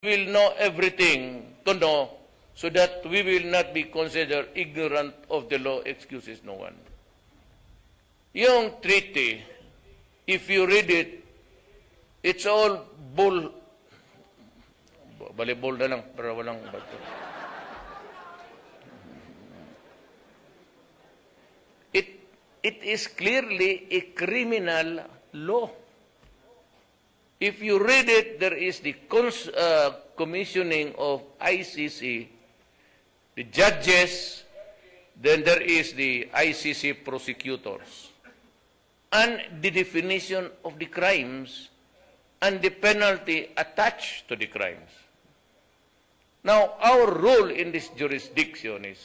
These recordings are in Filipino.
will know everything to know so that we will not be considered ignorant of the law excuses no one. Yung treaty, if you read it, it's all bull. Balibol na lang para walang bato. It is clearly a criminal law. If you read it, there is the commissioning of ICC, the judges, then there is the ICC prosecutors, and the definition of the crimes and the penalty attached to the crimes. Now, our role in this jurisdiction is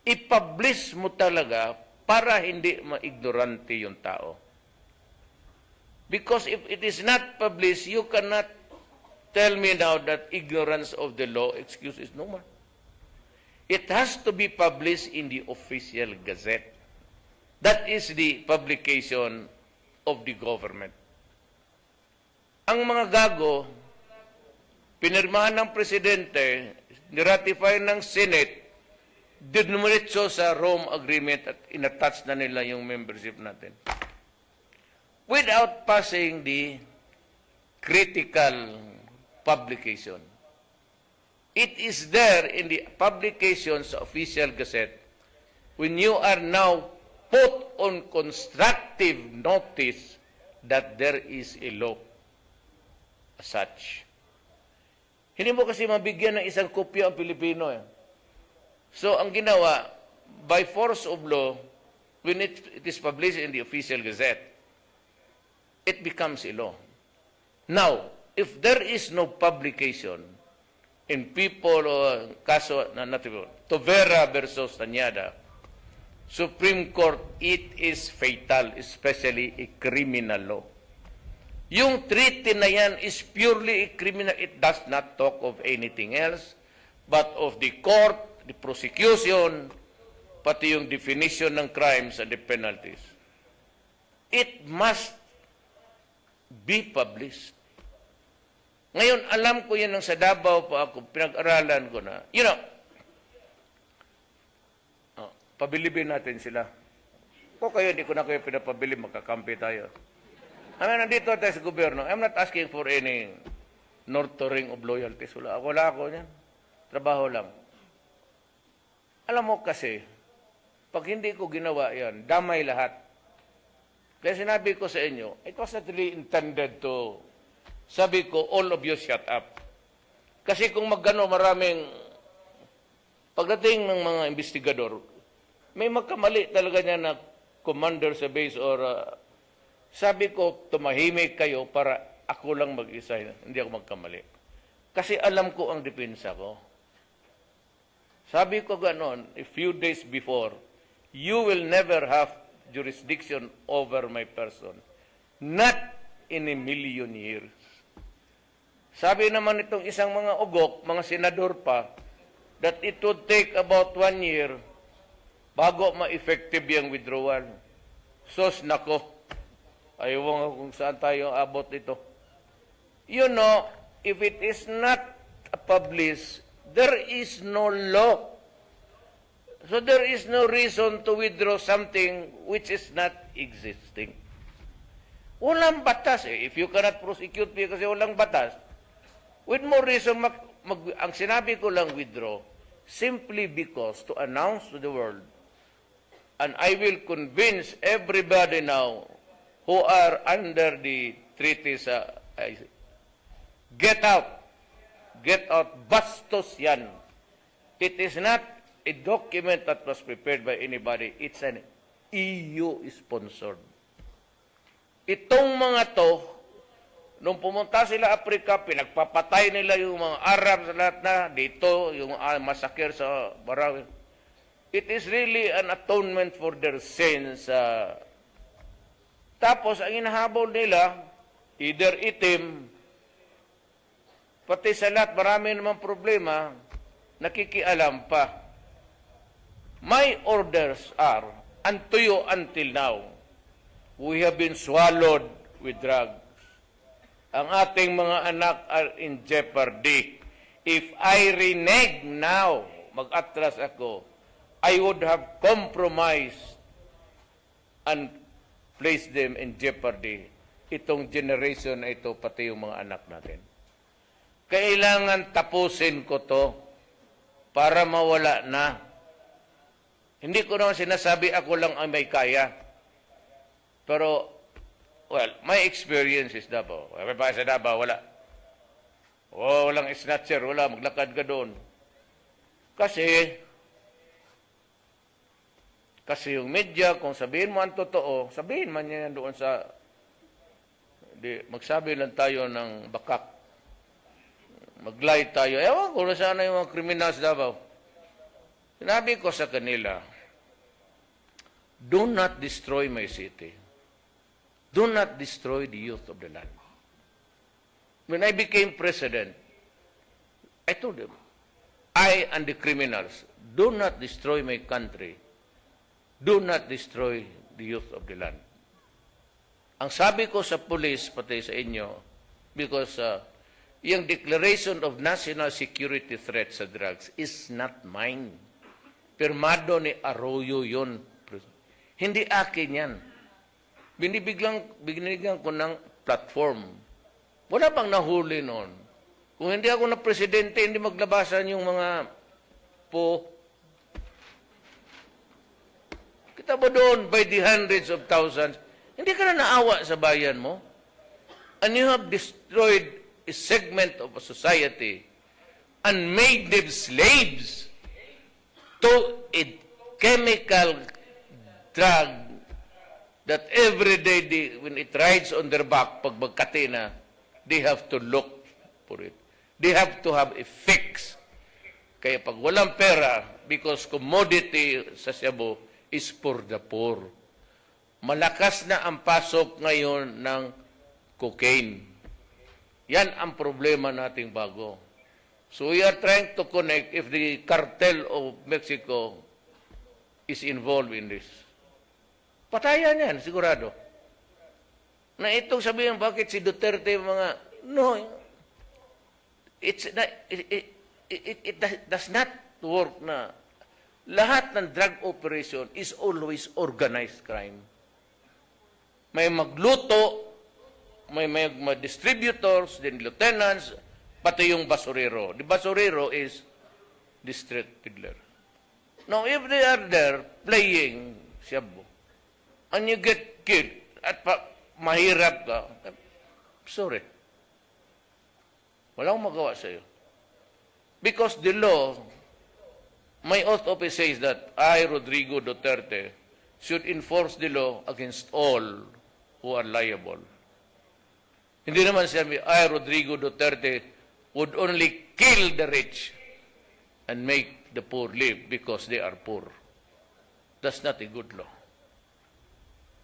i-publish mo talaga para hindi ma-ignorante yung tao. Because if it is not published, you cannot tell me now that ignorance of the law excuses no one. It has to be published in the official gazette. That is the publication of the government. Ang mga gago, pinirmahan ng presidente, niratify ng Senate, dinumiritso sa Rome Agreement at inattach na nila yung membership natin. Without passing the critical publication. It is there in the publications official gazette when you are now put on constructive notice that there is a law as such. Hindi mo kasi mabigyan ng isang kopya ang Pilipino. So, ang ginawa, by force of law, when it is published in the official gazette, it becomes a law. Now, if there is no publication in people, kaso, Tovera versus Tanyada, Supreme Court, it is fatal, especially a criminal law. Yung treaty na yan is purely a criminal. It does not talk of anything else but of the court, the prosecution, pati yung definition ng crimes and the penalties. It must be published. Ngayon, alam ko yan ng sa Davao pa ako, pinag-aralan ko na. You know, pabilibin natin sila. Kung kayo, hindi ko na kayo pinapabili, magkakampi tayo. Nandito tayo sa gobyerno. I'm not asking for any nurturing of loyalties. Wala ako niyan. Trabaho lang. Alam mo kasi, pag hindi ko ginawa yan, damay lahat. Kaya sinabi ko sa inyo, it was not really intended to, sabi ko, all of you shut up. Kasi kung magano maraming, pagdating ng mga investigador, may magkamali talaga niya na commander sa base or sabi ko, tumahimik kayo para ako lang mag-isa, hindi ako magkamali. Kasi alam ko ang depensa ko. Sabi ko ganon, a few days before, you will never have jurisdiction over my person. Not in a million years. Sabi naman itong isang mga ugok, mga senador pa, that it would take about 1 year bago ma-effective yung withdrawal. Sos, nako. Ayaw nga kung saan tayo abot ito. You know, if it is not published, there is no law. So there is no reason to withdraw something which is not existing. Walang batas eh. If you cannot prosecute me kasi walang batas, with more reason, ang sinabi ko lang withdraw, simply because to announce to the world, and I will convince everybody now who are under the treaties, get out. Get out. Bastos yan. It is not a document that was prepared by anybody. It's an EU-sponsored. Itong mga to, nung pumunta sila Africa, pinagpapatay nila yung mga Arab sa lahat na, dito, yung massacre sa Barawi. It is really an atonement for their sins. Tapos, ang inahabol nila, either itim, pati sa lahat, marami namang problema, nakikialam pa. My orders are, and to you until now, we have been swallowed with drugs. Ang ating mga anak are in jeopardy. If I renege now, mag-atras ako, I would have compromised and placed them in jeopardy. Itong generation na ito, pati yung mga anak natin. Kailangan tapusin ko to para mawala na. Hindi ko naman sinasabi ako lang ang may kaya. Pero, well, my experience is Davao. May pa sa Davao, wala. Walang snatcher, wala. Maglakad ka doon. Kasi yung media, kung sabihin mo ang totoo, sabihin man niya doon sa, magsabi lang tayo ng bakak. Mag-lie tayo. Ewan ko na sana yung mga kriminal sa Davao. Sinabi ko sa kanila, do not destroy my city. Do not destroy the youth of the land. When I became president, I told them, I and the criminals, do not destroy my country. Do not destroy the youth of the land. Ang sabi ko sa police, pati sa inyo, because yung Declaration of National Security Threat sa drugs is not mine. Pirmado ni Arroyo yun. Hindi akin yan. Binibigyan ko ng platform. Wala bang nahuli noon? Kung hindi ako na presidente, hindi maglabasan yung mga kita mo doon by the hundreds of thousands, hindi ka na naawa sa bayan mo. And you have destroyed a segment of a society and made them slaves to a chemical drug that every day when it rides on their back, pag magkati na, they have to look for it. They have to have a fix. Kaya pag walang pera, because commodity sa Cebu is for the poor. Malakas na ang pasok ngayon ng cocaine. Yan ang problema nating bago. So we are trying to connect if the cartel of Mexico is involved in this. Patayan yan, sigurado. Na itong sabihin, bakit si Duterte mga, no, it does not work na lahat ng drug operation is always organized crime. May magluto, may distributors, then lieutenants, pati yung basurero. The basurero is the street peddler. Now, if they are there playing shabu, and you get killed, at mahirap ka, sorry. Walang magawa sa'yo. Because the law, my oath office says that I, Rodrigo Duterte, should enforce the law against all who are liable. Hindi naman sabi, I, Rodrigo Duterte, would only kill the rich and make the poor live because they are poor. That's not a good law.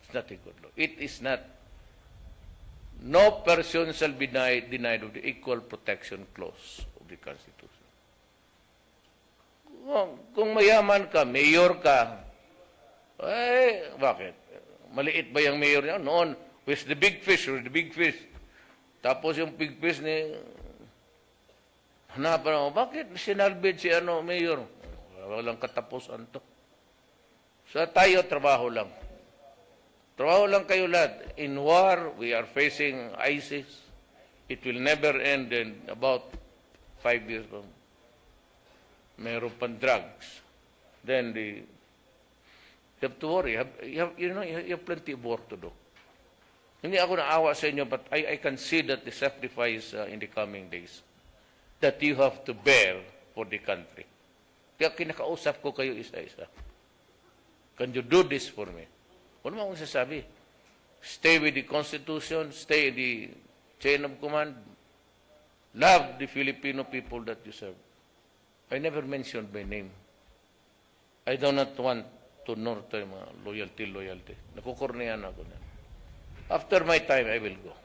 It's not a good law. It is not. No person shall be denied of the equal protection clause of the Constitution. Kung mayaman ka, mayor ka, eh, bakit? Maliit ba yung mayor niya? Noon, where's the big fish? Where's the big fish? Tapos yung big fish ni, hanapan ako, bakit sinalbid si mayor? Walang katapusan to. So tayo, trabaho lang. Trabaho lang kayo lahat. In war, we are facing ISIS. It will never end in about 5 years from. Meron pang drugs. Then you have to worry. You have plenty of work to do. Hindi ako naawa sa inyo, but I can see that the sacrifice in the coming days that you have to bear for the country. Kaya kinakausap ko kayo isa-isa. Can you do this for me? Ano mo akong sasabi? Stay with the Constitution, stay in the chain of command, love the Filipino people that you serve. I never mentioned my name. I do not want to know tayo mga loyalty. Nakukornehan ako na. After my time, I will go.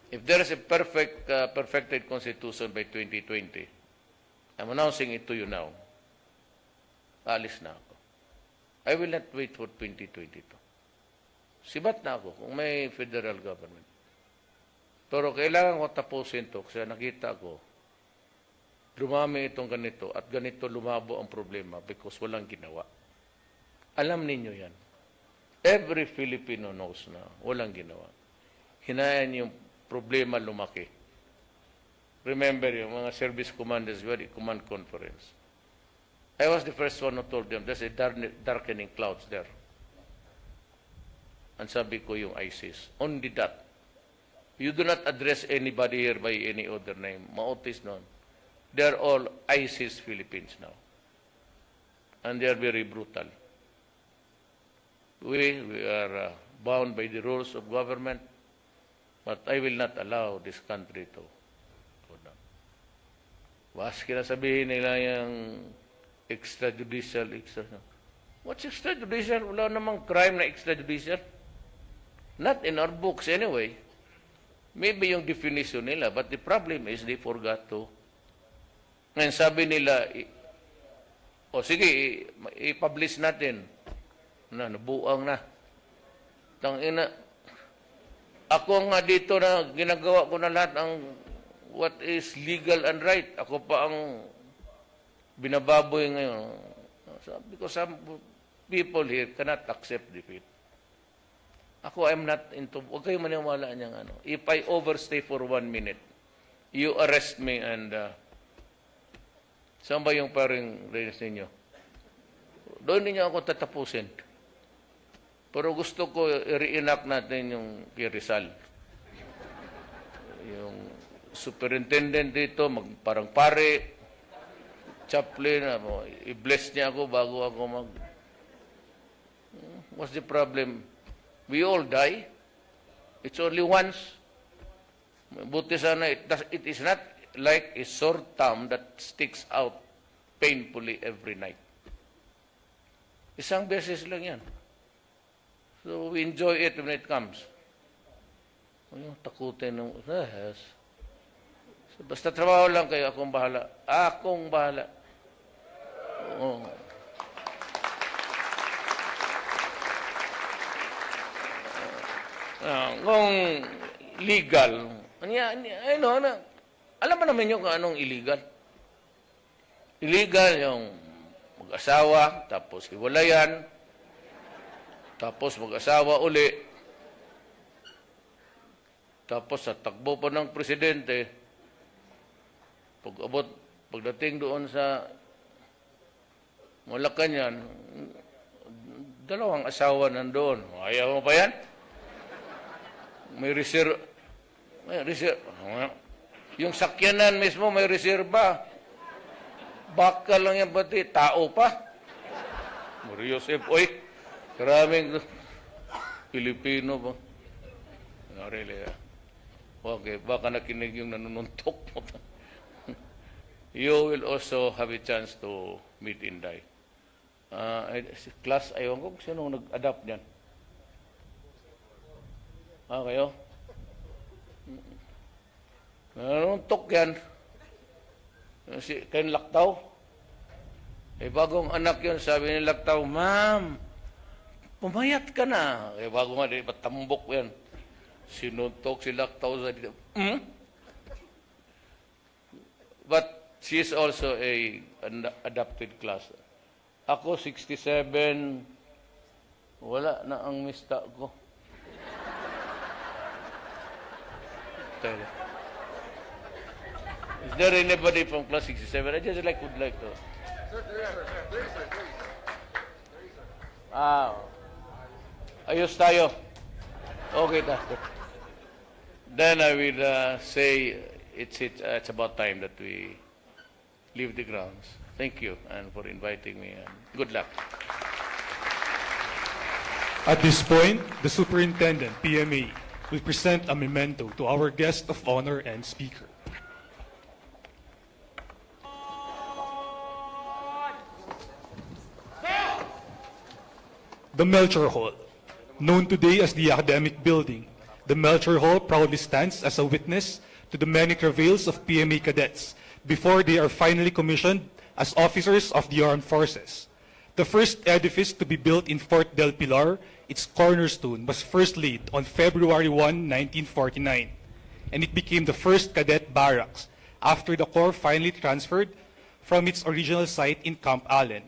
If there is a perfected Constitution by 2020, I'm announcing it to you now. Alis na ako. I will not wait for 2022. Sibat na ako kung may federal government. Pero kailangan ko tapusin to kasi nakita ko, dumami itong ganito at ganito lumabo ang problema because walang ginawa. Alam ninyo yan. Every Filipino knows na walang ginawa. Hinayaan yung problema lumaki. Remember yung mga service commanders were at command conference. I was the first one who told them, there's a darkening clouds there. And sabi ko yung ISIS. Only that. You do not address anybody here by any other name. Maotis nun. They're all ISIS Philippines now. And they are very brutal. We are bound by the rules of government, but I will not allow this country to go down. Baski na sabihin nila yung extrajudicial. What's extrajudicial? Wala namang crime na extrajudicial. Not in our books anyway. Maybe yung definition nila, but the problem is they forgot to. Ngayon sabi nila, sige, i-publish natin. Nabuang na. Tangina, ako nga dito na ginagawa ko na lahat ng what is legal and right. Ako pa ang binababoy ngayon. Because some people here cannot accept defeat. Ako, I'm not into, huwag kayo maniwala niyang ano. If I overstay for 1 minute, you arrest me and, saan ba yung paring reyes ninyo? Doon ninyo ako tatapusin. Pero gusto ko i-reenact natin yung kay Rizal. Yung superintendent dito, parang pare, chaplain, i-bless niya ako bago ako What's the problem? We all die. It's only once. Buti sana, it is not like a sore thumb that sticks out painfully every night. Isang beses lang yan. So we enjoy it when it comes. Takutin ng yes. So, basta trabaho lang kayo, akong bahala. Akong bahala. Oo. Kung legal, alam mo naman yung anong illegal. Illegal yung mag-asawa, tapos hiwalayan, tapos mag-asawa uli, tapos sa takbo pa ng presidente, pagdating doon sa Malacanang, 2 asawa nandoon. Ayaw mo pa yan? May reserve. Yung sakyanan mismo may reserba. Baka lang yan pati. Tao pa. Joseph, oy, karaming Pilipino ba? Really, okay, baka nakinig yung nanununtok mo. You will also have a chance to meet Inday. Class, ayaw ko, sino nag-adapt niyan? Kayo? Nanununtok yan. Si Ken Laktaw. Bagong anak yun, sabi ni Laktaw, Ma'am, pumayat ka na. Bago nga, patambok yan. Sinuntok si Laktaw sa dito. But she is also an adopted class. Ako, 67, wala na ang mista ko. Is there anybody from class 67? I just would like to. Ayos tayo. Okay tayo. Then I will say it's about time that we leave the grounds. Thank you and for inviting me and good luck. At this point, the Superintendent, PMA, will present a memento to our guest of honor and speaker. The Melcher Hall. Known today as the Academic Building, the Melcher Hall proudly stands as a witness to the many travails of PMA cadets before they are finally commissioned as officers of the armed forces. The first edifice to be built in Fort del Pilar, its cornerstone was first laid on February 1, 1949. and it became the first cadet barracks after the Corps finally transferred from its original site in Camp Allen.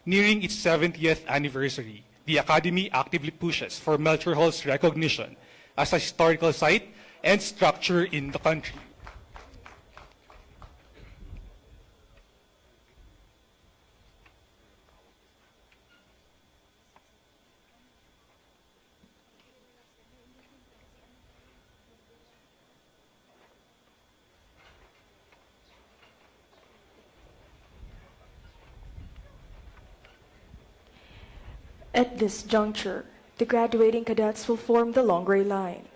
Nearing its 70th anniversary, the Academy actively pushes for Melchor Hall's recognition as a historical site and structure in the country. At this juncture, the graduating cadets will form the long gray line.